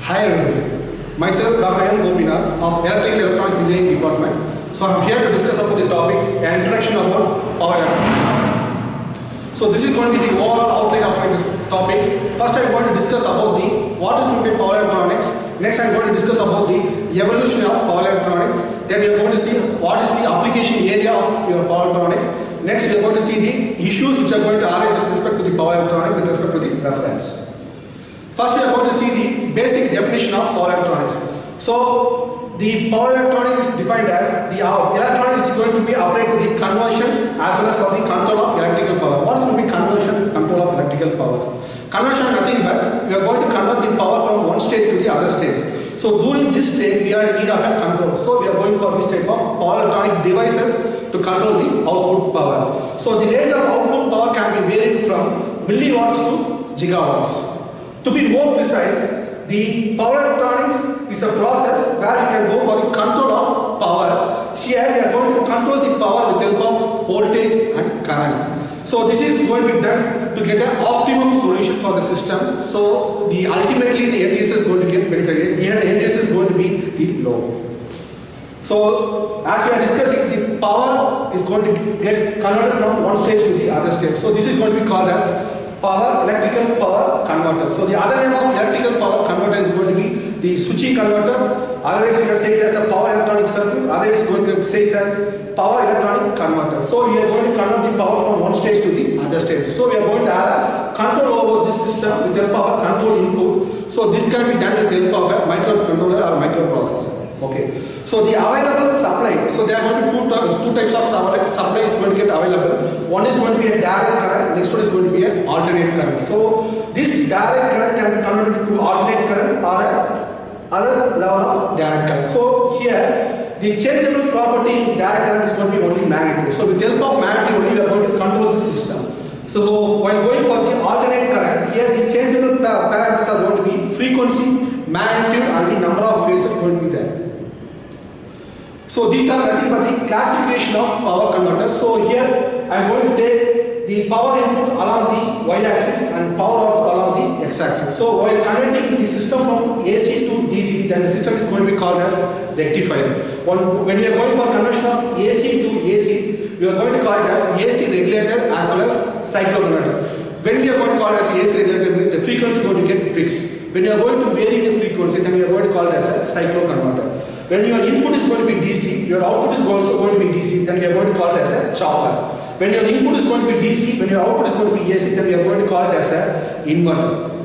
Hi everybody, myself Dr. M. Gopinath of Electrical Electronics Engineering Department. So I am here to discuss about the topic, an introduction about power electronics. So this is going to be the overall outline of my topic. First I am going to discuss about what is meant by power electronics. Next I am going to discuss about the evolution of power electronics. Then we are going to see what is the application area of your power electronics. Next we are going to see the issues which are going to arise with respect to the power electronics with respect to the reference. First we are going to see the basic definition of power electronics. So the power electronics is defined as the electronic which is going to be operated the conversion as well as for the control of electrical power. What is going to be conversion and control of electrical powers? Conversion is nothing but we are going to convert the power from one stage to the other stage. So during this stage we are in need of a control. So we are going for this type of power electronic devices to control the output power. So the range of output power can be varied from milliwatts to gigawatts. To be more precise, the power electronics is a process where you can go for the control of power. Here we are going to control the power with the help of voltage and current. So this is going to be done to get an optimum solution for the system. So ultimately the end user is going to get benefited. Here the end user is going to be the load. So as we are discussing, the power is going to get converted from one stage to the other stage. So this is going to be called as electrical power converter. So the other name of electrical power converter is going to be the switching converter. Otherwise you can say it as a power electronic circuit. Otherwise going to say it as power electronic converter. So we are going to convert the power from one stage to the other stage. So we are going to have control over this system with the help of a control input. So this can be done with the help of a microcontroller or microprocessor. Okay. So the available supply, so there are going to be two types of supply is going to get available. One is going to be a direct current, next one is going to be an alternate current. So this direct current can be converted to alternate current or other level of direct current. So here the changeable property in direct current is going to be only magnitude. So with the help of magnitude only we are going to control the system. So while going for the alternate current, here the changeable parameters are going to be frequency, magnitude and the number of phases going to be there. So these are nothing but the classification of power converters. So here I am going to take the power input along the y-axis and power output along the x-axis. So while converting the system from AC to DC, then the system is going to be called as rectifier. When we are going for conversion of AC to AC, we are going to call it as AC regulator as well as cycloconverter. When we are going to call it as AC regulator, the frequency is going to get fixed. When you are going to vary the frequency, then we are going to call it as a cycloconverter. When your input is going to be DC, your output is also going to be DC, then we are going to call it as a chopper. When your input is going to be DC, when your output is going to be AC, then we are going to call it as an inverter.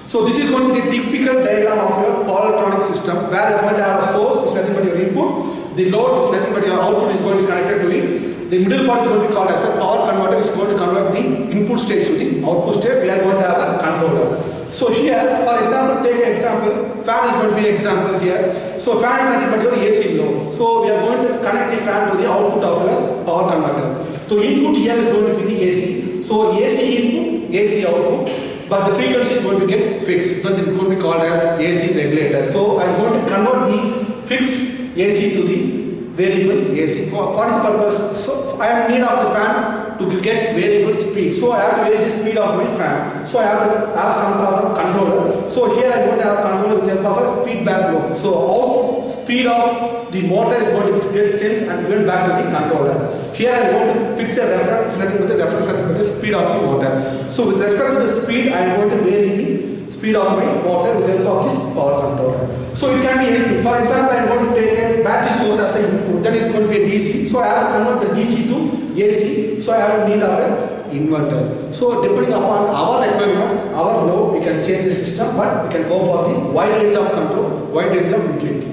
So this is going to be the typical diagram of your power electronic system where you are going to have a source, which is nothing but your input, the load is nothing but your output is going to be connected to it. The middle part is going to be called as a power converter, which is going to convert the input stage to the output state. We are going to have a controller. So here, for example, take an example, fan is going to be an example here. So fan is nothing but your AC load. So we are going to connect the fan to the output of your power converter. So input here is going to be the AC. So AC input, AC output, but the frequency is going to get fixed. Then it is going to be called as AC regulator. So I am going to convert the fixed AC to the variable AC. For this purpose, so I am in need of the fan to get variable speed. So I have to vary the speed of my fan. So I have to have some sort of controller. So here I am going to have a controller with the help of a feedback loop. So output speed of the motor is going to get sensed and given back to the controller. Here I am going to fix a reference, nothing but the reference, nothing but the speed of the motor. So with respect to the speed, I am going to vary the speed of my motor with the help of this power controller. So it can be anything. For example, I am going to take a battery source as an input. Then it is going to be a DC. So I have to convert the DC to AC. So I have need of an inverter. So depending upon our requirement, our load, we can change the system, but we can go for the wide range of control, wide range of utility.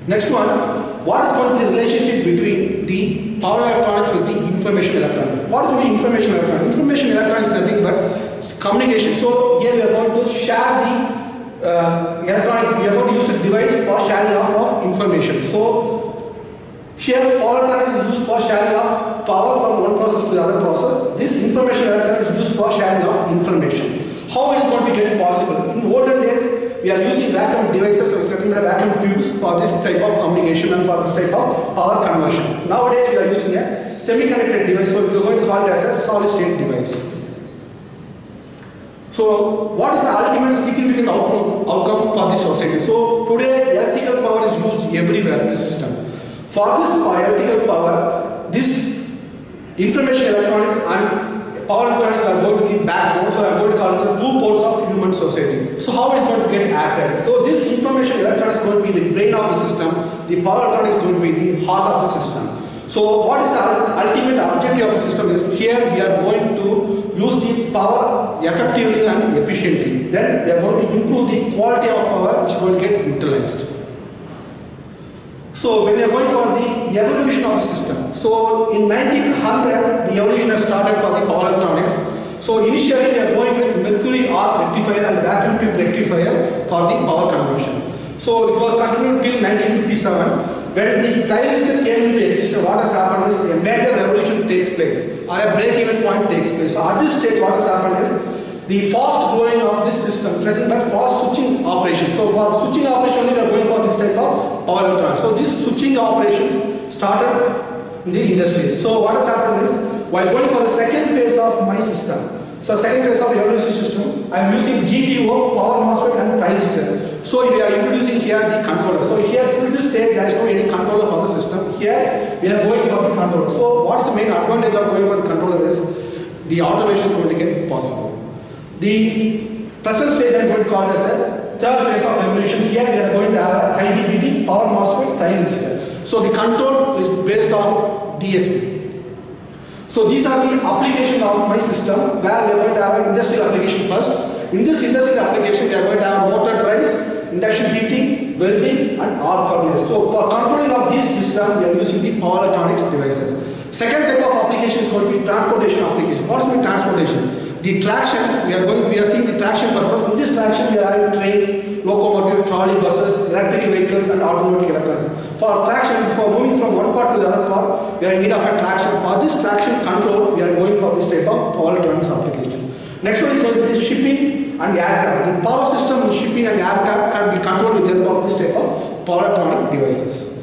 Next one, what is going to be the relationship between the power electronics with the information electronics? What is the information electronics? Information electronics is nothing but communication. So here we are going to share the electronic, we are going to use a device for sharing of information. So here power electronics is used for sharing of power from one process to the other process. This information electronics is used for sharing of information. How it is going to be get possible? In olden days, we are using vacuum devices, so nothing but vacuum tubes for this type of communication and for this type of power conversion. Nowadays, we are using a semi-conductor device, so we are going to call it as a solid state device. So what is the ultimate significant outcome for this society? So today electrical power is used everywhere in the system. For this electrical power, this information electronics and power electronics are going to be backbone. So I am going to call this the two poles of human society. So how it is going to get acted? So this information electronics is going to be the brain of the system. The power electronics is going to be the heart of the system. So what is the ultimate objective of the system is here we are going to use the power effectively and efficiently. Then we are going to improve the quality of power which is going to get utilized. So when we are going for the evolution of the system. So in 1900 the evolution has started for the power electronics. So initially we are going with mercury arc rectifier and vacuum tube rectifier for the power conversion. So it was continued till 1957. When the thyristor came into existence, what has happened is a major revolution takes place, or a break-even point takes place. So at this stage, what has happened is the fast growing of this system is nothing but fast switching operation. So for switching operation, only we are going for this type of power electronics. So this switching operations started in the industry. So what has happened is while going for the second phase of my system. So second phase of evolution system, I am using GTO, power MOSFET and thyristor. So we are introducing here the controller. So here till this stage there is no any controller for the system. Here we are going for the controller. So what is the main advantage of going for the controller is the automation is going to get possible. The present stage I am going to call as a third phase of evolution. Here we are going to have IGBT, power MOSFET, thyristor. So the control is based on DSP. So these are the application of my system where we are going to have an industrial application first. In this industrial application we are going to have motor drives, induction heating, welding and arc furnace. So for controlling of this system we are using the power electronics devices. Second type of application is going to be transportation application. What is mean transportation? The traction, we are seeing the traction purpose. In this traction we are having trains, locomotive, trolley buses, electric vehicles and automotive electronics. For traction, for moving from one part to the other part, we are in need of a traction. For this traction control, we are going for this type of power electronics application. Next one is going to be shipping and aircraft. The power system in shipping and aircraft can be controlled with the help of this type of power electronic devices.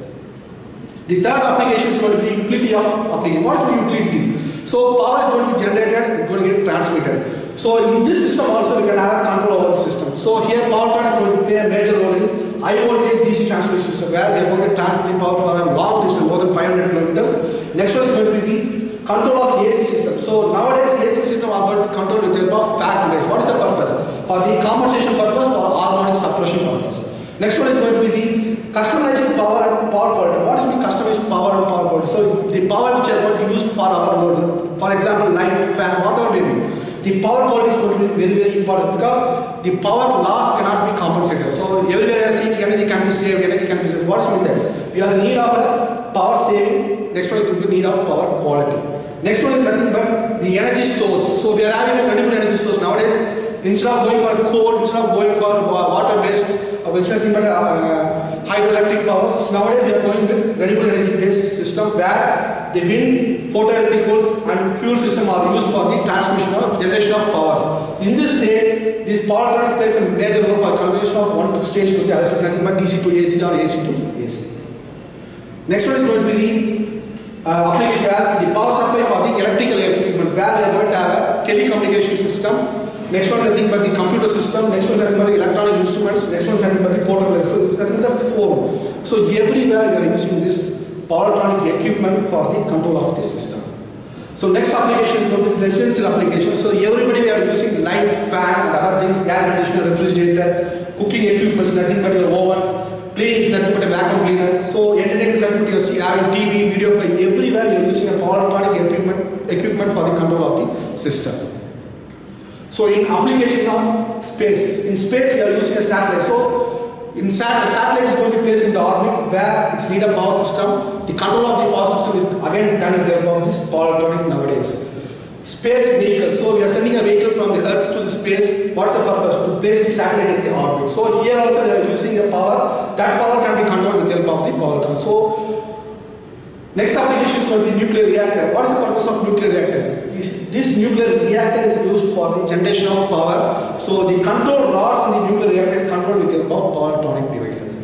The third application is going to be utility of application. What is the utility? So power is going to be generated, it's going to get transmitted. So in this system also we can have control over the system. So here power plant is going to play a major role in high voltage DC transmission system where we are going to transmit power for a long distance, more than 500 kilometers. Next one is going to be the control of AC system. So nowadays AC system are going to be controlled with the help of FACT device. What is the purpose? For the compensation purpose or harmonic suppression purpose. Next one is going to be the customized power and power quality. What is the customized power and power quality? So the power which are going to use for our load, for example light, fan, whatever may be. The power quality is going to be very, very important because the power loss cannot be compensated. So everywhere I see energy can be saved, energy can be saved. What is mean that? We are in need of a power saving. Next one is going to be need of power quality. Next one is nothing but the energy source. So we are having a renewable energy source nowadays. Instead of going for coal, instead of going for water based, which is nothing but hydroelectric powers. Nowadays we are going with renewable energy based system where the wind, photoelectric and fuel system are used for the transmission of generation of powers. In this stage, this power plant plays a major role for conversion of one stage to the other. So nothing but DC to AC or AC to AC. Next one is going to be the application where the power supply for the electrical equipment where we are going to have a telecommunication system. Next one is nothing but the computer system. Next one is nothing but the electronic instruments. Next one is nothing but the portable. So it's nothing but the phone. So everywhere we are using this power electronic equipment for the control of the system. So next application is going to be the residential application. So everybody we are using light, fan, and other things, air conditioner, refrigerator, cooking equipment is nothing but your oven, cleaning is nothing but a vacuum cleaner. So entertainment is nothing but your having TV, video play. Everywhere we are using a power electronic equipment for the control of the system. So in application of space, in space we are using a satellite. So in satellite is going to be placed in the orbit where it's need a power system. The control of the power system is again done with the help of this power electronic nowadays. Space vehicle. So we are sending a vehicle from the Earth to the space. What's the purpose? To place the satellite in the orbit. So here also we are using the power. That power can be controlled with the help of the power electronic. So next application is going to be nuclear reactor. What is the purpose of nuclear reactor? This nuclear reactor is used for the generation of power. So the control rods in the nuclear reactor is controlled with the help of power electronic devices.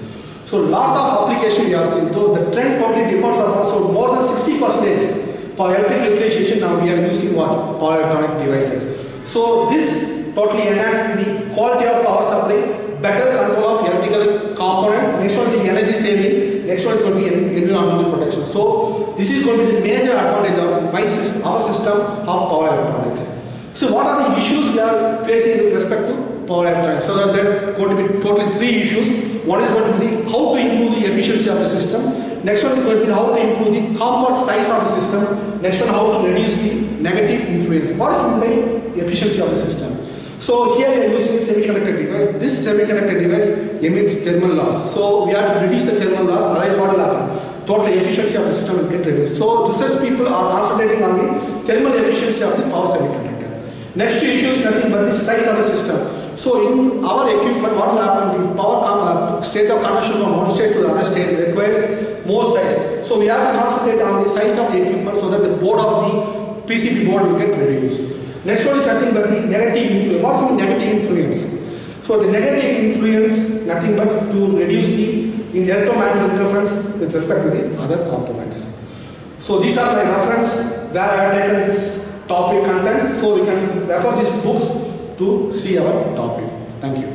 So lot of application we are seeing. So the trend totally depends upon. So more than 60% for electric utilization now we are using what? Power electronic devices. So this totally enhance the quality of power supply, better control of electrical component. Next one is the energy saving. Next one is going to be environmental protection. So this is going to be the major advantage of our system of power electronics. So what are the issues we are facing with respect to power electronics? So that there are going to be totally three issues. One is going to be how to improve the efficiency of the system. Next one is going to be how to improve the compact size of the system. Next one, how to reduce the negative influence. What is meant by the efficiency of the system? So here we are using a semiconductor device. This semiconductor device emits thermal loss. So we have to reduce the thermal loss, otherwise what will happen? Total efficiency of the system will get reduced. So research people are concentrating on the thermal efficiency of the power semiconductor. Next issue is nothing but the size of the system. So in our equipment, what will happen? The power state of conversion from one state to the other state requires more size. So we have to concentrate on the size of the equipment so that the board of the PCB board will get reduced. Next one is nothing but the negative influence. What's the negative influence? So the negative influence, nothing but to reduce the electromagnetic interference with respect to the other components. So these are my reference where I have taken this topic content. So we can refer these books to see our topic. Thank you.